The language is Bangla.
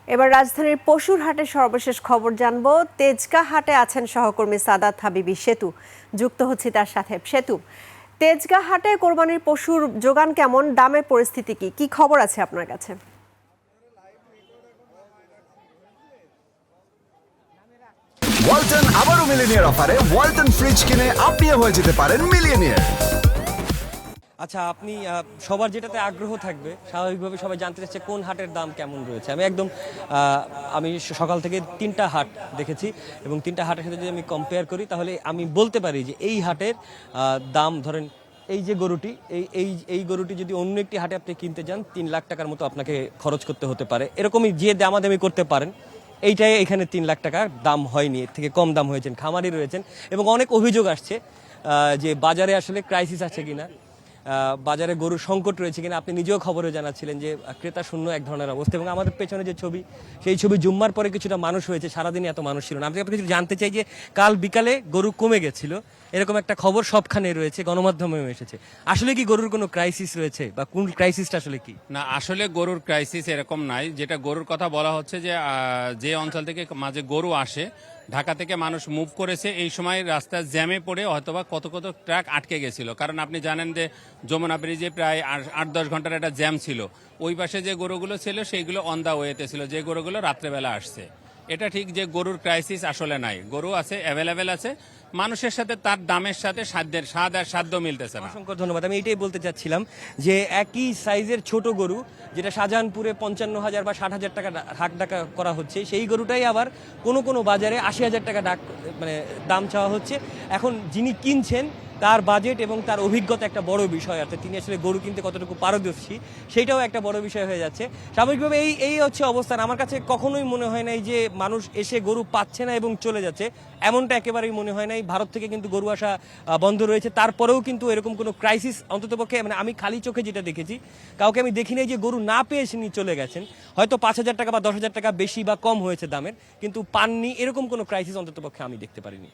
এবার রাজধানীর পশুর হাটের সর্বশেষ খবর জানবো। তেজগাঁ হাটে আছেন সহকর্মী সাদাত হাবিবি সেতু, যুক্ত হচ্ছে তার সাথে। সেতু, তেজগাঁ হাটে কোরবানির পশুর যোগান কেমন, দামের পরিস্থিতি কি খবর আছে আপনার কাছে? ওয়ালটন আবারও মিলিনিয়ার অফারে ওয়ালটন ফ্রিজ কিনে আপনিও হয়ে যেতে পারেন মিলিয়নিয়ার। আচ্ছা, আপনি সবার যেটাতে আগ্রহ থাকবে, স্বাভাবিকভাবে সবাই জানতে চাচ্ছে কোন হাটের দাম কেমন রয়েছে। আমি সকাল থেকে 3টা হাট দেখেছি এবং 3টা হাটের সাথে যদি আমি কম্পেয়ার করি তাহলে আমি বলতে পারি যে এই হাটের দাম, ধরেন এই যে গরুটি, এই গরুটি যদি অন্য একটি হাটে আপনি কিনতে যান 3 লাখ টাকার মতো আপনাকে খরচ করতে হতে পারে। এরকমই যে দামাদামি করতে পারেন, এইটাই এখানে 3 লাখ টাকা দাম হয়নি, এর থেকে কম দাম হয়েছেন, খামারি রয়েছেন। এবং অনেক অভিযোগ আসছে যে বাজারে আসলে ক্রাইসিস আছে কিনা, বাজারে গরুর সংকট রয়েছে কিনা। আপনি নিজেও খবরে জানাচ্ছিলেন যে ক্রেতা শূন্য এক ধরনের অবস্থা। এবং আমাদের পেছনে যে ছবি, সেই ছবি জুম্মার পরে কিছুটা মানুষ হয়েছে, সারাদিনে এত মানুষ ছিল না। আমি আপনাকে কিছু জানতে চাই যে কাল বিকালে গরু কমে গেছিল, এরকম একটা খবর সবখানে রয়েছে, গণমাধ্যমেও এসেছে। আসলে কি গরুর কোনো ক্রাইসিস রয়েছে, বা কোন ক্রাইসিসটা আসলে কি? না, আসলে গরুর ক্রাইসিস এরকম নাই। যেটা গরুর কথা বলা হচ্ছে যে অঞ্চল থেকে মাঝে গরু আসে, ঢাকা থেকে মানুষ মুভ করেছে, এই সময় রাস্তা জ্যামে পড়ে হয়তোবা কত কত ট্রাক আটকে গেছিল। কারণ আপনি জানেন যে যমুনা ব্রিজে প্রায় 8-10 ঘন্টার একটা জ্যাম ছিল। ওই পাশে যে গরুগুলো ছিল সেইগুলো অন দা ওয়েতে ছিল, যে গরুগুলো রাত্রেবেলা আসছে। এটা ঠিক যে গরুর ক্রাইসিস আসলে নাই, গরু আছে, অ্যাভেলেবেল আছে। মানুষের সাথে তার দামের সাথে স্বাদ আর সাধ্য মিলতেছে না। অসংখ্য ধন্যবাদ। আমি এটাই বলতে চাচ্ছিলাম যে একই সাইজের ছোট গরু, যেটা শাহজাহানপুরে 55,000 বা 60,000 টাকা হাক ডাকা করা হচ্ছে, সেই গরুটাই আবার কোনো বাজারে 80,000 টাকা দাম চাওয়া হচ্ছে। এখন যিনি কিনছেন তার বাজেট এবং তার অভিজ্ঞতা একটা বড় বিষয়, অর্থাৎ তিনি আসলে গরু কিনতে কতটুকু পারদর্শী সেইটাও একটা বড় বিষয় হয়ে যাচ্ছে। স্বাভাবিকভাবে এই হচ্ছে অবস্থান। আমার কাছে কখনোই মনে হয় নাই যে মানুষ এসে গরু পাচ্ছে না এবং চলে যাচ্ছে, এমনটা একেবারেই মনে হয় নাই। ভারত থেকে কিন্তু গরু আসা বন্ধ রয়েছে, তারপরেও কিন্তু এরকম কোনো ক্রাইসিস অন্ততপক্ষে আমি খালি চোখে যেটা দেখেছি, কাউকে আমি দেখি নাই যে গরু না পেয়ে এসে নিয়ে চলে গেছেন। হয়তো 5,000 টাকা বা 10,000 টাকা বেশি বা কম হয়েছে দামের, কিন্তু পাননি, এরকম কোনো ক্রাইসিস অন্ততপক্ষে আমি দেখতে পারিনি।